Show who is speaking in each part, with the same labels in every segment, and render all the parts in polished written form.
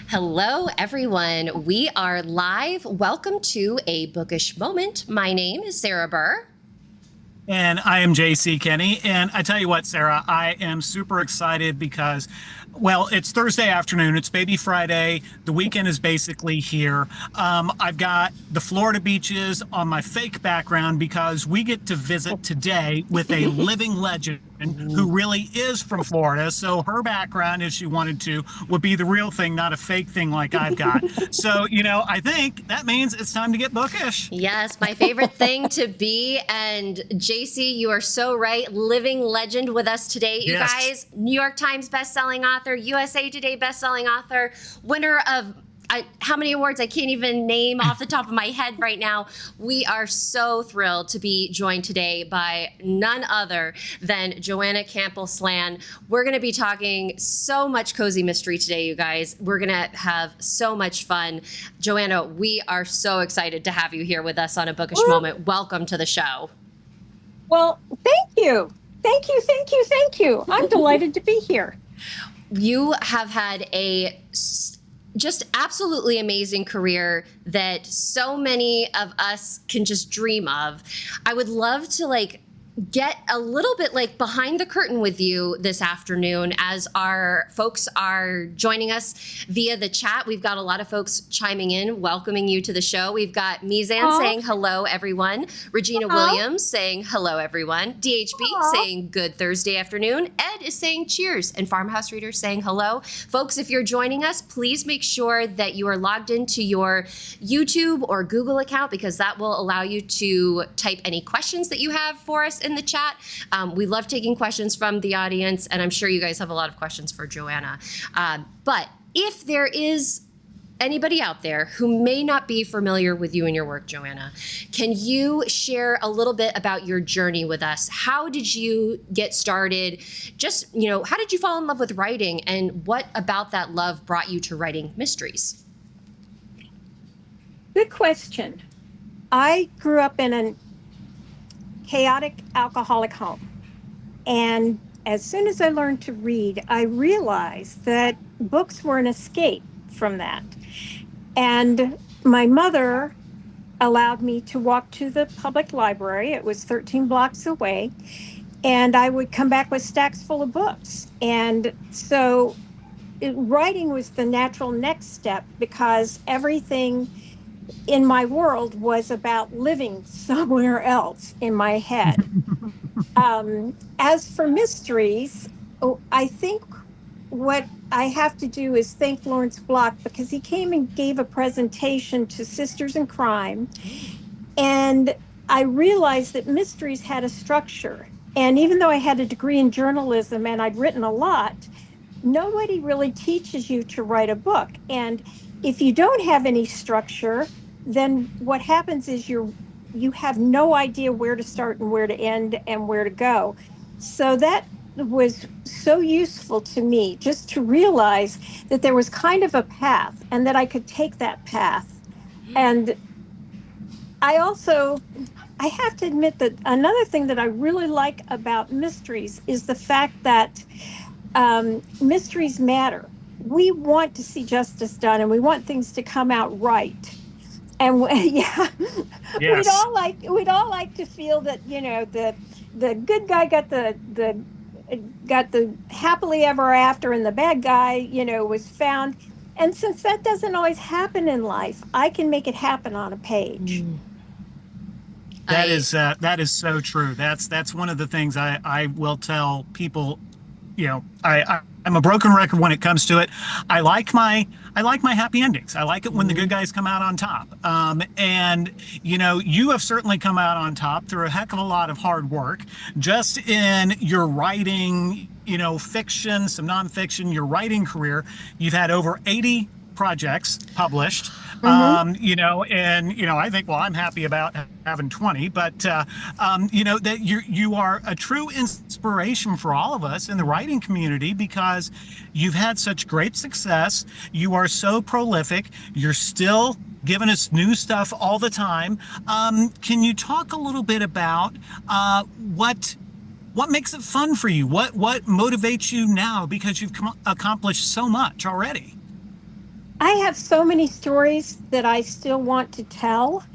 Speaker 1: Hello, everyone. We are live. Welcome to a Bookish Moment. My name is Sarah Burr.
Speaker 2: And I am JC Kenny. And I tell you what, Sarah, I am super excited because, well, it's Thursday afternoon. It's Baby Friday. The weekend is basically here. I've got the Florida beaches on my fake background because we get to visit today with a living legend who really is from Florida. So her background, if she wanted to, would be the real thing, not a fake thing like I've got. So, I think that means it's time to get bookish.
Speaker 1: Yes, my favorite thing to be. And JC, you are so right. Living legend with us today, you guys. New York Times bestselling author, USA Today bestselling author, winner of how many awards I can't even name off the top of my head right now. We are so thrilled to be joined today by none other than Joanna Campbell Slan. We're going to be talking so much cozy mystery today, you guys. We're going to have so much fun. Joanna, we are so excited to have you here with us on a Bookish Moment. Welcome to the show.
Speaker 3: Well, thank you. Thank you, thank you, thank you. I'm delighted to be here.
Speaker 1: You have had a just absolutely amazing career that so many of us can just dream of. I would love to get a little bit behind the curtain with you this afternoon as our folks are joining us via the chat. We've got a lot of folks chiming in, welcoming you to the show. We've got Mizan saying hello, everyone. Regina Williams saying hello, everyone. DHB saying good Thursday afternoon. Ed is saying cheers. And Farmhouse Reader saying hello. Folks, if you're joining us, please make sure that you are logged into your YouTube or Google account because that will allow you to type any questions that you have for us in the chat. We love taking questions from the audience, and I'm sure you guys have a lot of questions for Joanna. But if there is anybody out there who may not be familiar with you and your work, Joanna, can you share a little bit about your journey with us? How did you get started? Just, how did you fall in love with writing, and what about that love brought you to writing mysteries?
Speaker 3: Good question. I grew up in an chaotic alcoholic home. And as soon as I learned to read, I realized that books were an escape from that. And my mother allowed me to walk to the public library. It was 13 blocks away. And I would come back with stacks full of books. And so writing was the natural next step because everything in my world was about living somewhere else in my head. As for mysteries, I think what I have to do is thank Lawrence Block because he came and gave a presentation to Sisters in Crime. And I realized that mysteries had a structure. And even though I had a degree in journalism and I'd written a lot, nobody really teaches you to write a book. And if you don't have any structure, then what happens is you have no idea where to start and where to end and where to go. So that was so useful to me, just to realize that there was kind of a path and that I could take that path. And I have to admit that another thing that I really like about mysteries is the fact that mysteries matter. We want to see justice done and we want things to come out right. And we'd all like to feel that the good guy got the happily ever after, and the bad guy was found. And since that doesn't always happen in life, I can make it happen on a page.
Speaker 2: That is so true. That's one of the things I will tell people I'm a broken record when it comes to it. I like my happy endings. I like it when the good guys come out on top. And you have certainly come out on top through a heck of a lot of hard work, just in your writing, fiction, some nonfiction, your writing career. You've had over 80 projects published. I think, well, I'm happy about having 20, but that you are a true inspiration for all of us in the writing community, because you've had such great success. You are so prolific. You're still giving us new stuff all the time. Can you talk a little bit about what makes it fun for you? What motivates you now, because you've accomplished so much already?
Speaker 3: I have so many stories that I still want to tell.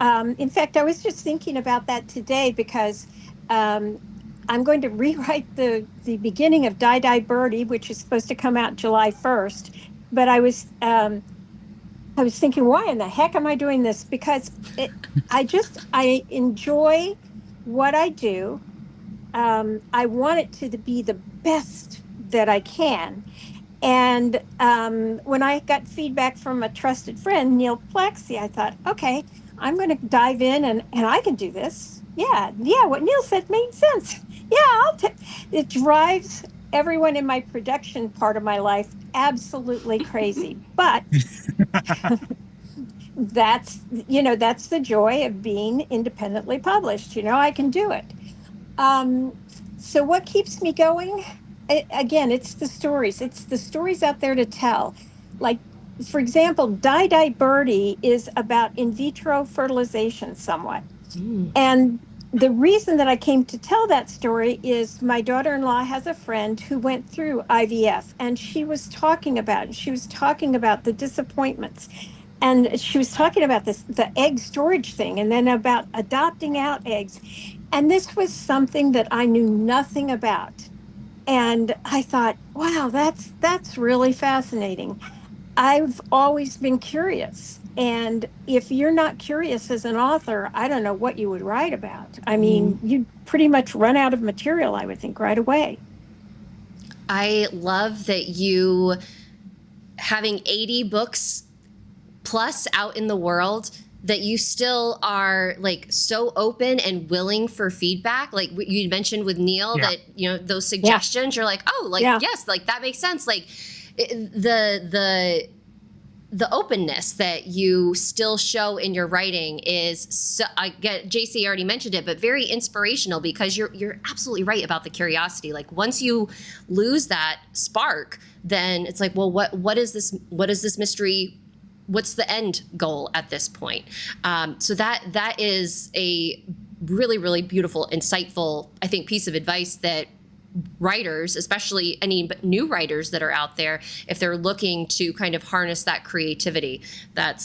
Speaker 3: In fact, I was just thinking about that today, because I'm going to rewrite the beginning of Die Die Birdie, which is supposed to come out July 1st. But I was thinking, why in the heck am I doing this? Because I enjoy what I do. I want it to be the best that I can. And when I got feedback from a trusted friend, Neil Plexi, I thought, okay, I'm going to dive in and I can do this. Yeah, what Neil said made sense. Yeah, it drives everyone in my production part of my life absolutely crazy. But that's the joy of being independently published. I can do it. So what keeps me going? Again, it's the stories. It's the stories out there to tell. Like, for example, Die Die Birdie is about in vitro fertilization somewhat. And the reason that I came to tell that story is my daughter-in-law has a friend who went through IVF, and she was talking about the disappointments. And she was talking about the egg storage thing, and then about adopting out eggs. And this was something that I knew nothing about. And I thought, wow, that's really fascinating. I've always been curious. And if you're not curious as an author, I don't know what you would write about. I mean, you'd pretty much run out of material, I would think, right away.
Speaker 1: I love that you, having 80 books plus out in the world, that you still are like so open and willing for feedback. Like you mentioned with Neil, that, those suggestions, you're like, oh, like, yes, like that makes sense. Like the openness that you still show in your writing is, so, I get, JC already mentioned it, but very inspirational, because you're absolutely right about the curiosity. Like once you lose that spark, then it's like, well, what is this mystery? What's the end goal at this point? So that is a really, really beautiful, insightful, I think, piece of advice that writers, especially any new writers that are out there, if they're looking to kind of harness that creativity, that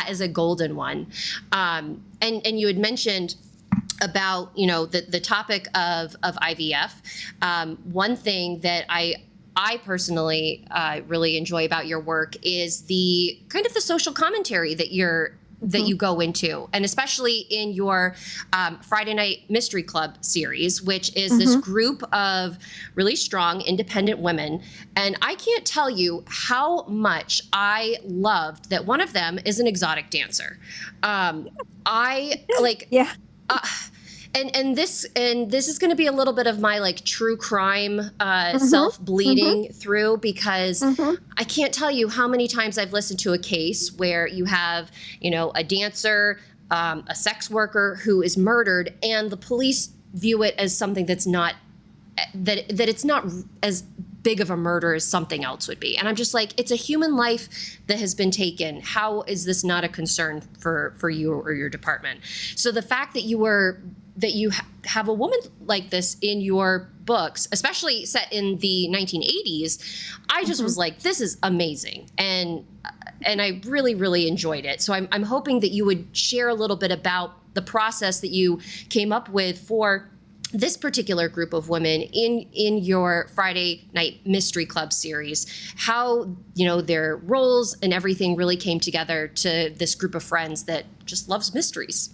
Speaker 1: is a golden one. And you had mentioned about the topic of IVF. One thing that I personally really enjoy about your work is the kind of the social commentary that you go into, and especially in your Friday Night Mystery Club series, which is this group of really strong, independent women. And I can't tell you how much I loved that one of them is an exotic dancer. And this is going to be a little bit of my like true crime self-bleeding through, because I can't tell you how many times I've listened to a case where you have, a dancer, a sex worker who is murdered, and the police view it as something that's not, that it's not as big of a murder as something else would be. And I'm just like, it's a human life that has been taken. How is this not a concern for you or your department? So the fact that you have a woman like this in your books, especially set in the 1980s, I just was like, this is amazing. And I really, really enjoyed it. So I'm hoping that you would share a little bit about the process that you came up with for this particular group of women in your Friday Night Mystery Club series, how, their roles and everything really came together to this group of friends that just loves mysteries.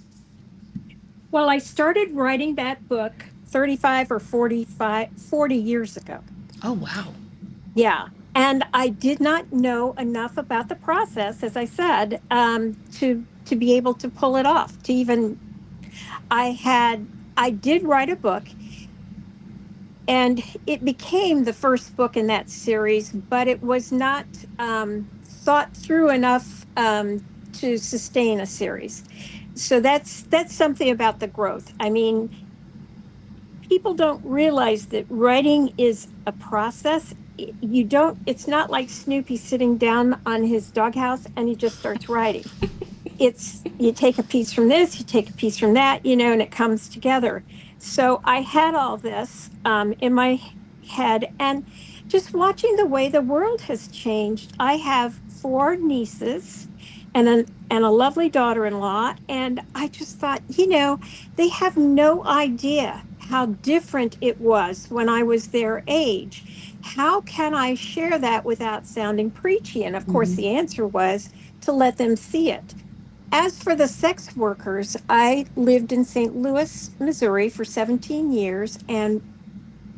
Speaker 3: Well, I started writing that book 35 or 40 years ago.
Speaker 1: Oh, wow.
Speaker 3: Yeah. And I did not know enough about the process, as I said, to be able to pull it off. I did write a book, and it became the first book in that series, but it was not thought through enough to sustain a series. So that's something about the growth. I mean, people don't realize that writing is a process. It's not like Snoopy sitting down on his doghouse and he just starts writing. You take a piece from this, you take a piece from that, and it comes together. So I had all this in my head, and just watching the way the world has changed. I have 4 nieces and a lovely daughter-in-law, and I just thought, they have no idea how different it was when I was their age. How can I share that without sounding preachy? And of course, the answer was to let them see it. As for the sex workers, I lived in St. Louis, Missouri for 17 years, and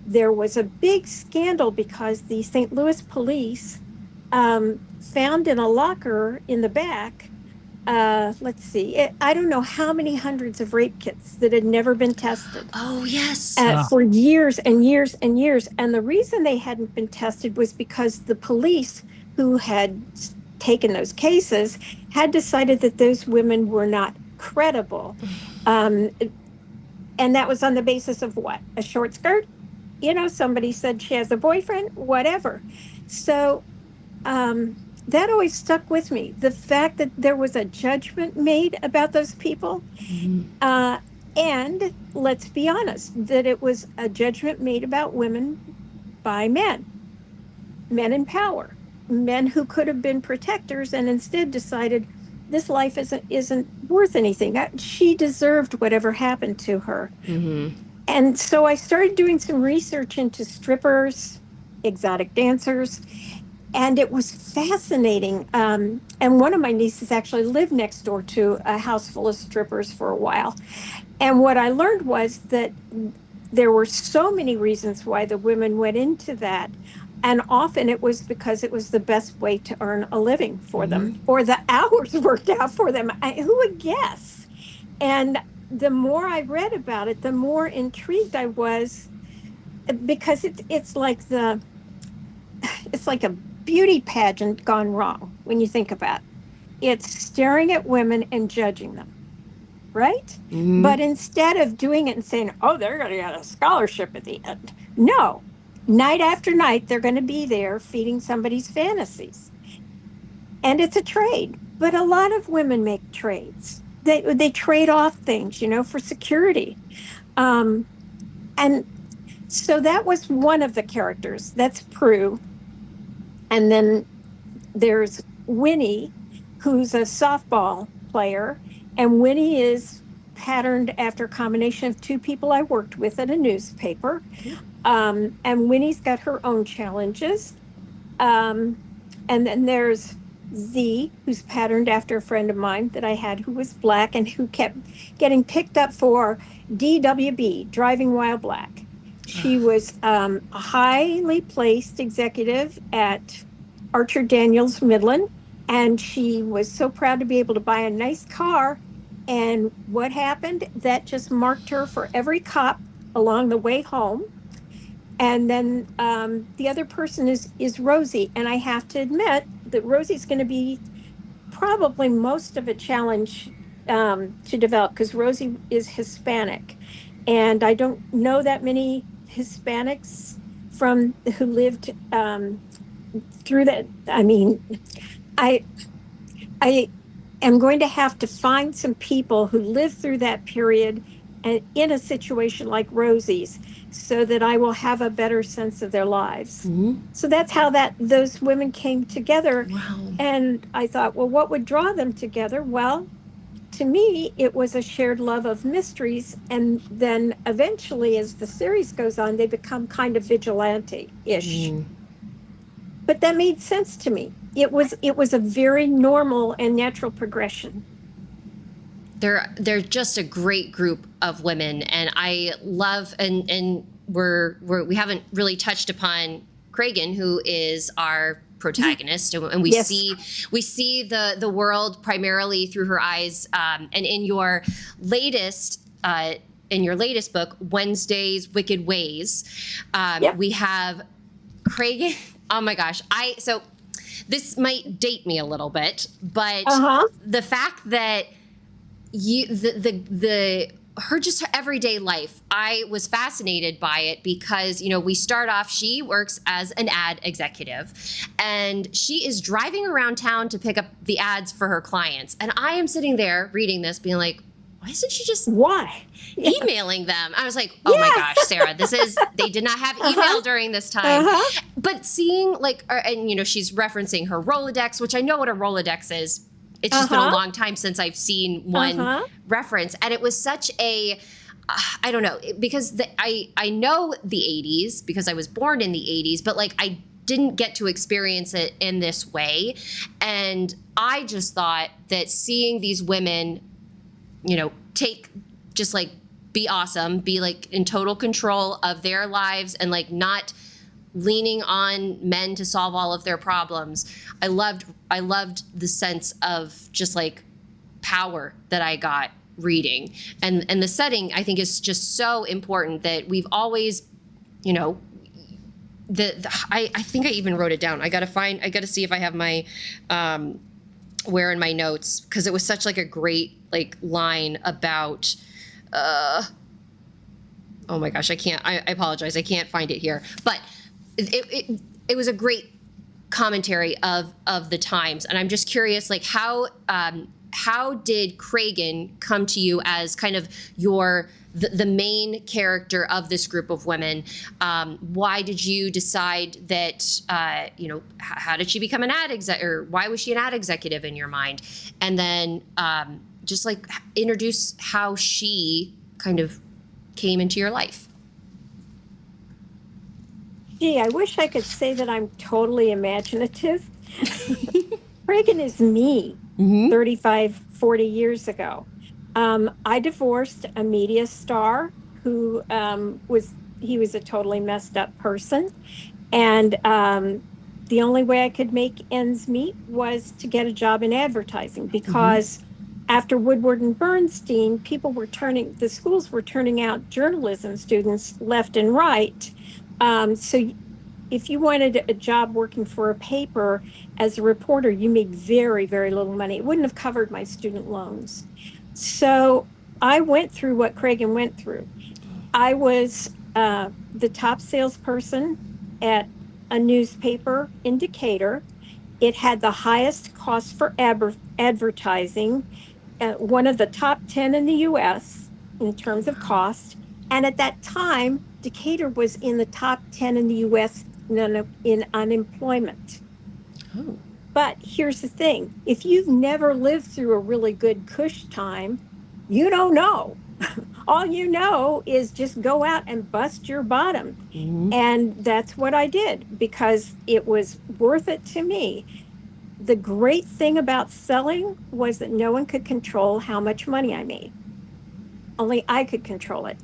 Speaker 3: there was a big scandal because the St. Louis police found in a locker in the back, I don't know how many hundreds of rape kits that had never been tested.
Speaker 1: Oh, yes.
Speaker 3: For years and years and years. And the reason they hadn't been tested was because the police who had taken those cases had decided that those women were not credible. And that was on the basis of what? A short skirt? Somebody said she has a boyfriend, whatever. So that always stuck with me. The fact that there was a judgment made about those people. And let's be honest, that it was a judgment made about women by men in power, men who could have been protectors and instead decided this life isn't worth anything. She deserved whatever happened to her. And so I started doing some research into strippers, exotic dancers, and it was fascinating. And one of my nieces actually lived next door to a house full of strippers for a while. And what I learned was that there were so many reasons why the women went into that. And often it was because it was the best way to earn a living for them, or the hours worked out for them. Who would guess? And the more I read about it, the more intrigued I was, because it's like a beauty pageant gone wrong when you think about it. It's staring at women and judging them, right? But instead of doing it and saying, oh, they're going to get a scholarship at the end. No. Night after night, they're going to be there feeding somebody's fantasies. And it's a trade. But a lot of women make trades. They trade off things, for security. And so that was one of the characters. That's Prue. And then there's Winnie, who's a softball player. And Winnie is patterned after a combination of 2 people I worked with at a newspaper. And Winnie's got her own challenges. And then there's Z, who's patterned after a friend of mine that I had who was Black and who kept getting picked up for DWB, driving while Black. She was a highly placed executive at Archer Daniels Midland, and she was so proud to be able to buy a nice car. And what happened? That just marked her for every cop along the way home. And then the other person is Rosie. And I have to admit that Rosie's going to be probably most of a challenge to develop, because Rosie is Hispanic. And I don't know that many Hispanics who lived through that. I mean, I am going to have to find some people who lived through that period and in a situation like Rosie's, so that I will have a better sense of their lives. So that's how those women came together.
Speaker 1: Wow.
Speaker 3: And I thought, well, what would draw them together? Well, to me, it was a shared love of mysteries. And then eventually, as the series goes on, they become kind of vigilante-ish. But that made sense to me. It was a very normal and natural progression.
Speaker 1: they're just a great group of women, and I love and we haven't really touched upon Cragen, who is our protagonist, and we
Speaker 3: Yes.
Speaker 1: see the world primarily through her eyes. And in your latest book, Wednesday's Wicked Ways, we have Cragen. Oh my gosh, so this might date me a little bit, but the fact that her everyday life, I was fascinated by it because, we start off, she works as an ad executive, and she is driving around town to pick up the ads for her clients. And I am sitting there reading this being like, why isn't she just emailing them? I was like, oh my gosh, Sarah, they did not have email during this time. But seeing she's referencing her Rolodex, which I know what a Rolodex is. It's just been a long time since I've seen one reference. And it was such a, I don't know, because I know the 80s because I was born in the 80s, but I didn't get to experience it in this way. And I just thought that seeing these women, be awesome, be in total control of their lives and not leaning on men to solve all of their problems. I loved the sense of just power that I got reading, and the setting I think is just so important that we've always, I think I even wrote it down. I gotta see if I have my where in my notes, because it was such a great line about oh my gosh, I apologize, I can't find it here, but it was a great commentary of the times. And I'm just curious, how did Cragen come to you as kind of the main character of this group of women? Why did you decide that, how did she become an ad exec, or why was she an ad executive in your mind? And then just introduce how she kind of came into your life.
Speaker 3: Gee, I wish I could say that I'm totally imaginative. Cragen is me 35, 40 years ago. I divorced a media star who was a totally messed up person. And the only way I could make ends meet was to get a job in advertising, because after Woodward and Bernstein, the schools were turning out journalism students left and right. So if you wanted a job working for a paper as a reporter, you made very, very little money. It wouldn't have covered my student loans. So I went through what Cragen went through. I was the top salesperson at a newspaper in Decatur. It had the highest cost for advertising, one of the top 10 in the U.S. in terms of cost. And at that time, Decatur was in the top 10 in the U.S. in unemployment.
Speaker 1: Oh.
Speaker 3: But here's the thing. If you've never lived through a really good cush time, you don't know. All you know is just go out and bust your bottom. And that's what I did, because it was worth it to me. The great thing about selling was that no one could control how much money I made. Only I could control it.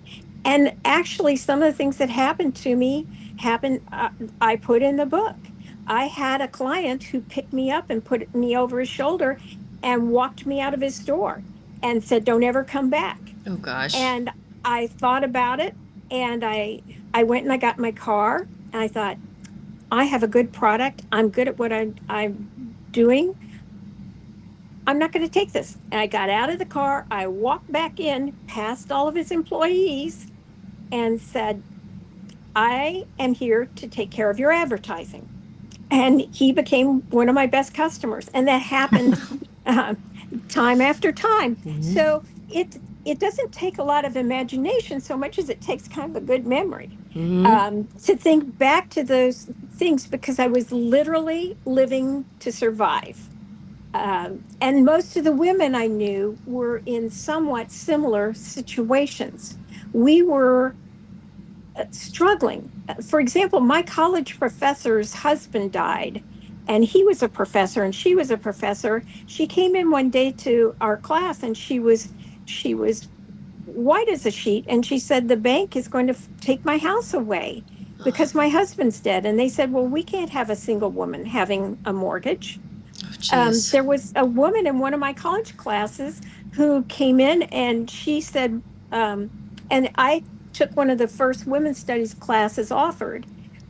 Speaker 3: And actually, some of the things that happened to me I put in the book. I had a client who picked me up and put me over his shoulder and walked me out of his store and said, "Don't ever come back."
Speaker 1: Oh gosh.
Speaker 3: And I thought about it, and I went and I got my car, and I thought, I have a good product. I'm good at what I'm doing. I'm not going to take this. And I got out of the car. I walked back in past all of his employees and said, "I am here to take care of your advertising." And he became one of my best customers. And that happened time after time. So it doesn't take a lot of imagination so much as it takes kind of a good memory to think back to those things, because I was literally living to survive. And most of the women I knew were in somewhat similar situations. We were struggling. For example, my college professor's husband died, and he was a professor and she was a professor. She came in one day to our class, and she was she was white as a sheet. And she said, the bank is going to take my house away because my husband's dead. And they said, well, we can't have a single woman having a mortgage. There was a woman in one of my college classes who came in and she said, and I took one of the first women's studies classes offered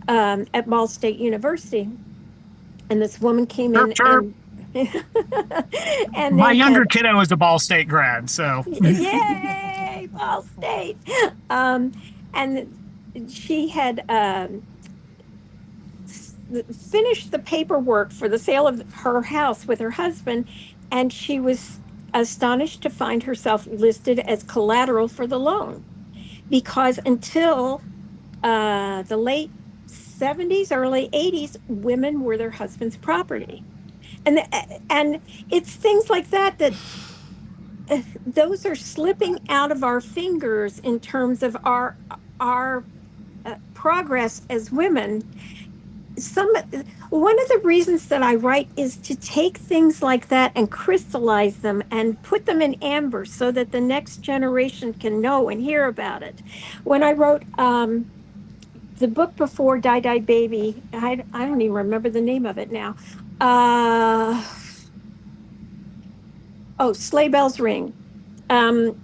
Speaker 3: at Ball State University. And this woman came in and
Speaker 2: my younger kiddo is a Ball State grad, so
Speaker 3: yay, Ball State. And she had finished the paperwork for the sale of her house with her husband, and she was astonished to find herself listed as collateral for the loan, because until the late 70s, early 80s, women were their husband's property. And it's things like that those are slipping out of our fingers in terms of our progress as women. One of the reasons that I write is to take things like that and crystallize them and put them in amber so that the next generation can know and hear about it. When I wrote the book before Die Die Baby, I don't even remember the name of it now. Sleigh Bells Ring. And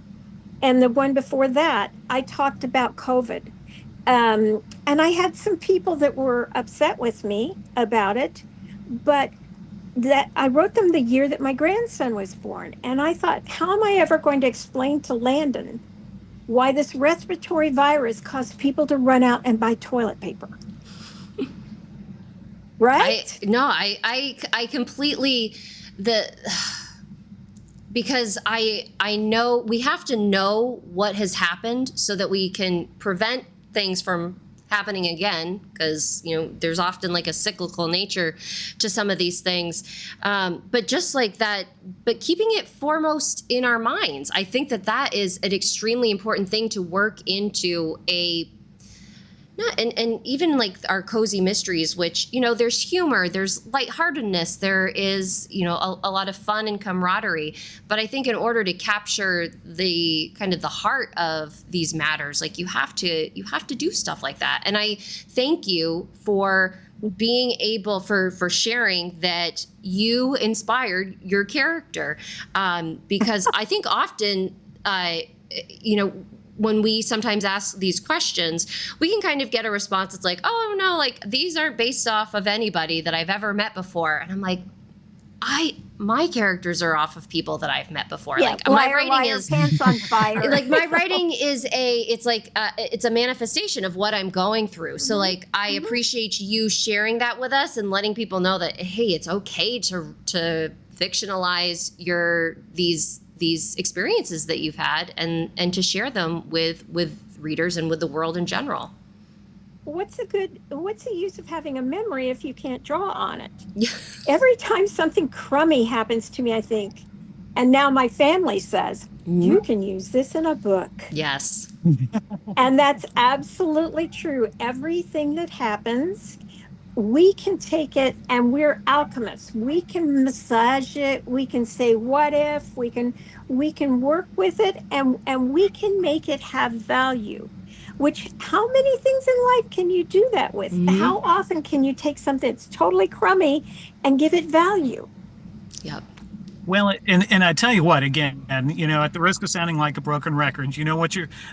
Speaker 3: the one before that, I talked about COVID. And I had some people that were upset with me about it, but that I wrote them the year that my grandson was born. And I thought, how am I ever going to explain to Landon why this respiratory virus caused people to run out and buy toilet paper? Right?
Speaker 1: I completely, because I know we have to know what has happened so that we can prevent things from happening again, because there's often like a cyclical nature to some of these things, but just like that, but keeping it foremost in our minds, I think that is an extremely important thing to work into and even like our cozy mysteries, which there's humor, there's lightheartedness, there is a lot of fun and camaraderie. But I think in order to capture the kind of the heart of these matters, like you have to do stuff like that. And I thank you for being able for sharing that you inspired your character, because I think often when we sometimes ask these questions, we can kind of get a response that's like, oh no, like these aren't based off of anybody that I've ever met before. And I'm like, my characters are off of people that I've met before.
Speaker 3: Yeah,
Speaker 1: like
Speaker 3: liar,
Speaker 1: my writing
Speaker 3: liar,
Speaker 1: is
Speaker 3: pants on fire.
Speaker 1: Like my writing is it's a manifestation of what I'm going through. So like I appreciate you sharing that with us and letting people know that, hey, it's okay to fictionalize these experiences that you've had and to share them with readers and with the world in general.
Speaker 3: What's the use of having a memory if you can't draw on it? Every time something crummy happens to me, I think, and now my family says, you can use this in a book.
Speaker 1: Yes.
Speaker 3: And that's absolutely true. Everything that happens, we can take it, and we're alchemists. We can massage it. We can say, what if? We can work with it, and we can make it have value. Which, how many things in life can you do that with? How often can you take something that's totally crummy and give it value?
Speaker 1: Yep.
Speaker 2: Well, and I tell you what, again, at the risk of sounding like a broken record,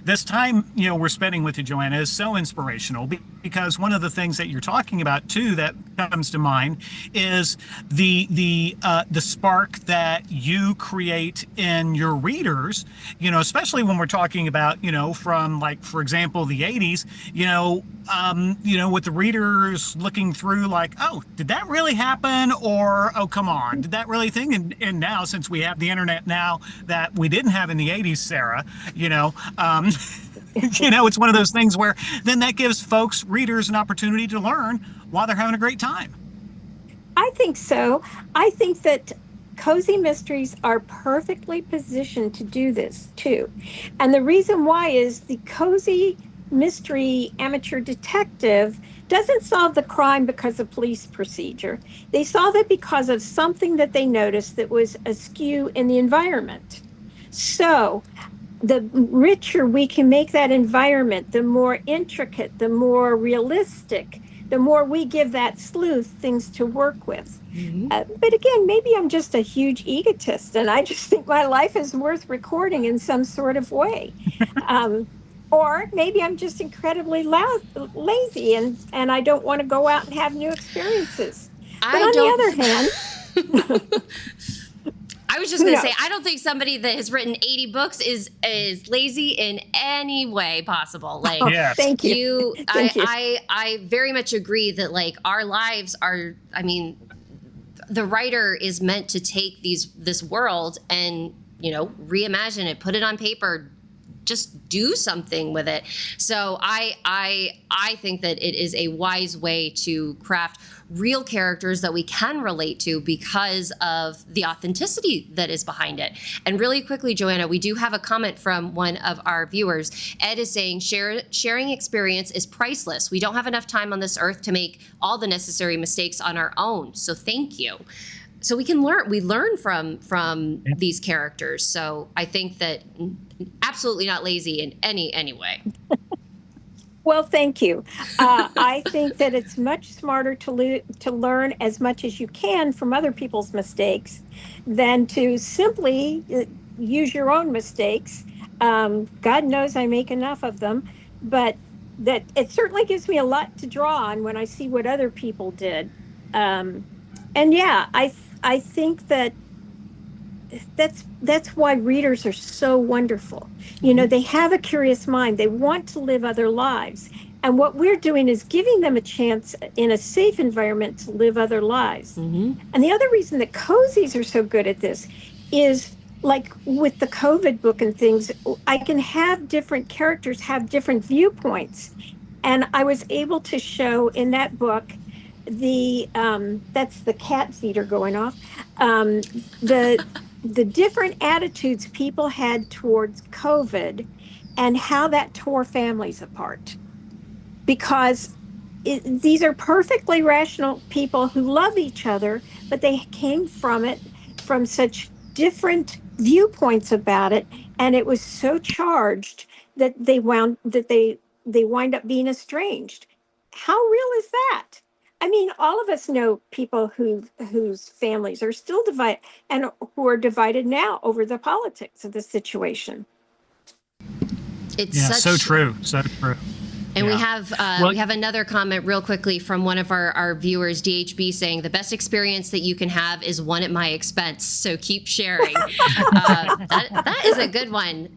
Speaker 2: this time, we're spending with you, Joanna, is so inspirational, because one of the things that you're talking about too that comes to mind is the spark that you create in your readers, especially when we're talking about, from like, for example, the 80s, with the readers looking through like, oh, did that really happen? Or, oh, come on, did that really thing? And now, since we have the internet now that we didn't have in the 80s, Sarah, it's one of those things where then that gives readers an opportunity to learn while they're having a great time.
Speaker 3: I think so. I think that cozy mysteries are perfectly positioned to do this too. And the reason why is the cozy mystery amateur detective doesn't solve the crime because of police procedure. They solve it because of something that they noticed that was askew in the environment. So the richer we can make that environment, the more intricate, the more realistic, the more we give that sleuth things to work with. But again, maybe I'm just a huge egotist and I just think my life is worth recording in some sort of way. Or maybe I'm just incredibly lazy and I don't want to go out and have new experiences. But on the other hand,
Speaker 1: I was just going to say, I don't think somebody that has written 80 books is lazy in any way possible. Like,
Speaker 2: yes.
Speaker 3: Thank you.
Speaker 1: I very much agree that like our lives are, I mean, the writer is meant to take this world and, you know, reimagine it, put it on paper, just do something with it. So I think that it is a wise way to craft real characters that we can relate to because of the authenticity that is behind it. And really quickly, Joanna, we do have a comment from one of our viewers. Ed is saying, sharing experience is priceless. We don't have enough time on this earth to make all the necessary mistakes on our own. So thank you. So we can learn. We learn from these characters. So I think that absolutely not lazy in any way.
Speaker 3: Well, thank you. I think that it's much smarter to learn as much as you can from other people's mistakes than to simply use your own mistakes. God knows I make enough of them, but that it certainly gives me a lot to draw on when I see what other people did. And yeah, I think that that's why readers are so wonderful. You know, they have a curious mind. They want to live other lives. And what we're doing is giving them a chance in a safe environment to live other lives. And the other reason that cozies are so good at this is like with the COVID book and things, I can have different characters have different viewpoints. And I was able to show in that book that's the cat feeder going off, the different attitudes people had towards COVID and how that tore families apart. Because these are perfectly rational people who love each other, but they came from such different viewpoints about it, and it was so charged that they wind up being estranged. How real is that? I mean, all of us know people whose families are still divided and who are divided now over the politics of the situation.
Speaker 1: It's
Speaker 2: so true. So true.
Speaker 1: And we have another comment real quickly from one of our viewers, DHB, saying the best experience that you can have is one at my expense. So keep sharing. That is a good one.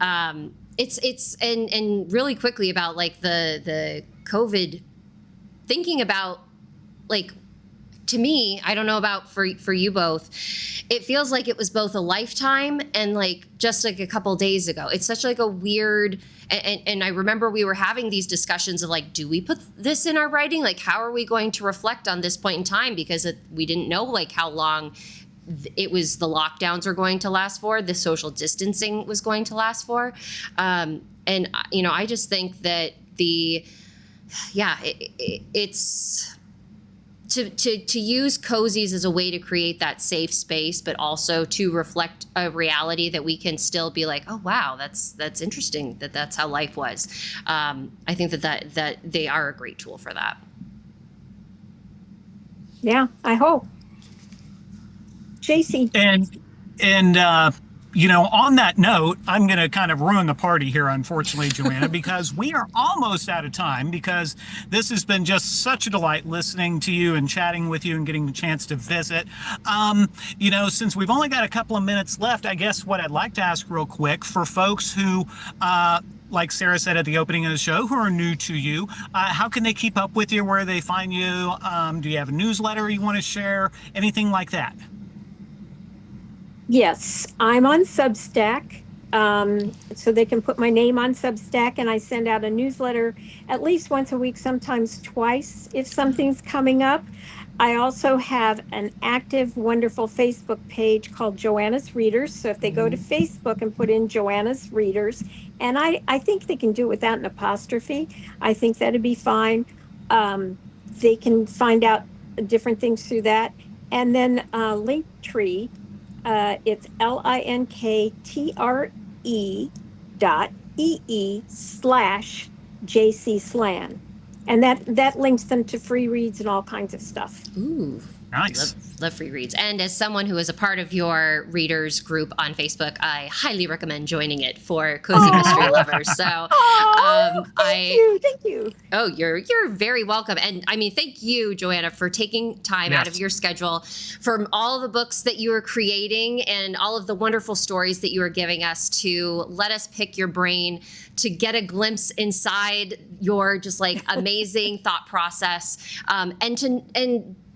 Speaker 1: It's and really quickly about like the COVID, thinking about like, to me, I don't know about for you both, it feels like it was both a lifetime and like just like a couple days ago. It's such like a weird, and I remember we were having these discussions of like, do we put this in our writing? Like, how are we going to reflect on this point in time? Because we didn't know like how long the lockdowns are going to last for, the social distancing was going to last for. And, you know, I just think that it's... To use cozies as a way to create that safe space, but also to reflect a reality that we can still be like, oh wow, that's interesting that's how life was. I think that they are a great tool for that.
Speaker 3: Yeah, I hope. JC.
Speaker 2: And you know, on that note, I'm going to kind of ruin the party here, unfortunately, Joanna, because we are almost out of time, because this has been just such a delight listening to you and chatting with you and getting the chance to visit. You know, since we've only got a couple of minutes left, I guess what I'd like to ask real quick for folks who, like Sarah said at the opening of the show, who are new to you, how can they keep up with you? Where they find you? Do you have a newsletter you want to share? Anything like that?
Speaker 3: Yes, I'm on Substack, so they can put my name on Substack, and I send out a newsletter at least once a week, sometimes twice if something's coming up. I also have an active, wonderful Facebook page called Joanna's Readers. So if they go to Facebook and put in Joanna's Readers, and I think they can do it without an apostrophe, I think that'd be fine. They can find out different things through that. And then Linktree. It's bit.ly/JC Slan. And that links them to free reads and all kinds of stuff.
Speaker 1: Ooh.
Speaker 2: Nice.
Speaker 1: Love free reads. And as someone who is a part of your readers group on Facebook, I highly recommend joining it for cozy mystery lovers. So
Speaker 3: Thank you.
Speaker 1: Oh, you're very welcome. And I mean, thank you, Joanna, for taking time out of your schedule, from all the books that you are creating and all of the wonderful stories that you are giving us, to let us pick your brain, to get a glimpse inside your just like amazing thought process.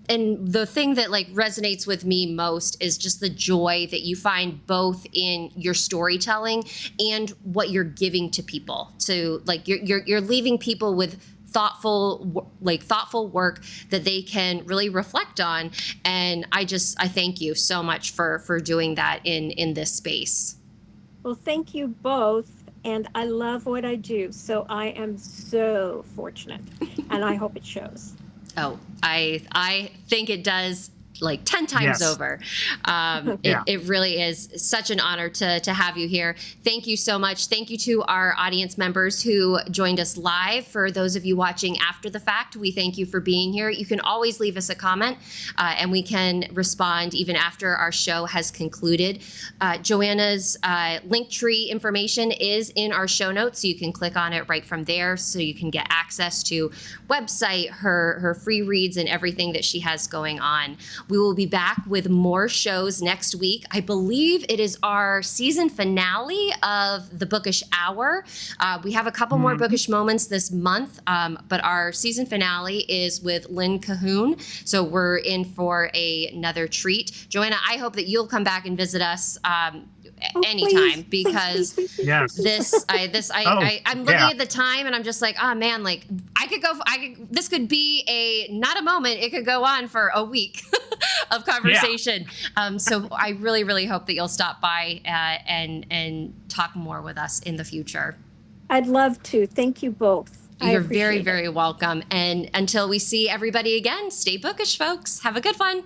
Speaker 1: And the thing that like resonates with me most is just the joy that you find both in your storytelling and what you're giving to people. So like you're leaving people with thoughtful work that they can really reflect on. And I thank you so much for doing that in this space.
Speaker 3: Well, thank you both. And I love what I do. So I am so fortunate, and I hope it shows.
Speaker 1: Oh, I think it does, like 10 times over. It really is such an honor to have you here. Thank you so much. Thank you to our audience members who joined us live. For those of you watching after the fact, we thank you for being here. You can always leave us a comment and we can respond even after our show has concluded. Joanna's Linktree information is in our show notes, so you can click on it right from there, so you can get access to website, her free reads, and everything that she has going on. We will be back with more shows next week. I believe it is our season finale of the Bookish Hour. We have a couple more Bookish moments this month, but our season finale is with Lynn Cahoon. So we're in for another treat. Joanna, I hope that you'll come back and visit us anytime, because I'm looking at the time and I'm just like, oh man, like this could be not a moment. It could go on for a week of conversation. So I really, really hope that you'll stop by and talk more with us in the future.
Speaker 3: I'd love to. Thank you both.
Speaker 1: You're very, very welcome. And until we see everybody again, stay bookish, folks. Have a good one.